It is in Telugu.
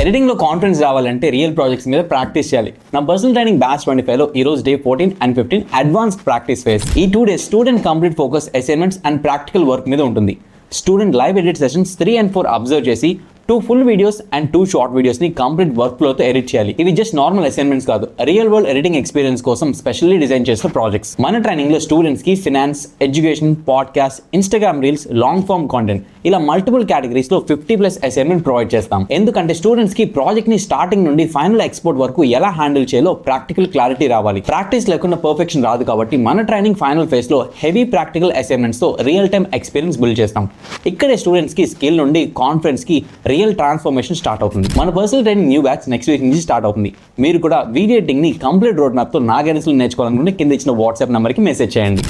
ఎడిటింగ్ లో కాన్ఫిడెన్స్ రావాలంటే రియల్ ప్రాజెక్ట్స్ మీద ప్రాక్టీస్ చేయాలి. నా పర్సనల్ ట్రైనింగ్ బ్యాచ్ 25 లో ఈ రోజు day 14 and 15 advance practice phase. ఈ 2 days student complete focus assignments and practical work మీద ఉంటుంది. Student live edit sessions 3 and 4 observe చేసి 2 full videos and 2 short videos ని కంప్లీట్ వర్క్ ఫ్లో తో ఎడిట్ చేయాలి. ఇవి జస్ట్ నార్మల్ అసైన్మెంట్స్ కాదు, రియల్ వరల్డ్ ఎడిటింగ్ ఎక్స్పీరియన్స్ కోసం స్పెషల్లీ డిజైన్ చేసిన ప్రాజెక్ట్స్. మన ట్రైనింగ్ లో స్టూడెంట్స్ కి finance, education, podcast, Instagram reels, long form content ఇలా మల్టిపుల్ కేటగిరీస్ లో 50+ అసైన్మెంట్ ప్రొవైడ్ చేస్తాం. ఎందుకంటే స్టూడెంట్స్ కి ప్రాజెక్ట్ ని స్టార్టింగ్ నుండి ఫైనల్ ఎక్స్పోర్ట్ వరకు ఎలా హ్యాండిల్ చేయాలో ప్రాక్టికల్ క్లారిటీ రావాలి. ప్రాక్టీస్ లేకుండా పర్ఫెక్షన్ రాదు కాబట్టి మన ట్రైనింగ్ ఫైనల్ ఫేజ్ లో హెవీ ప్రాక్టికల్ అసైన్మెంట్స్ తో రియల్ టైమ్ ఎక్స్పీరియన్స్ బిల్డ్ చేస్తాం. ఇక్కడే స్టూడెంట్స్ కి స్కిల్ నుండి కాన్ఫిడెన్స్ కి రియల్ ట్రాన్స్ఫర్మేషన్ స్టార్ట్ అవుతుంది. మన personal training new batch next week నుంచి స్టార్ట్ అవుతుంది. మీరు కూడా వీడియో ఎడిటింగ్ ని కంప్లీట్ రోడ్ మ్యాప్ తో నా గైడెన్స్ లో నేర్చుకోవాలనుకుంటే కింద ఇచ్చిన వాట్సాప్ నెంబర్ కి మెసేజ్ చేయండి.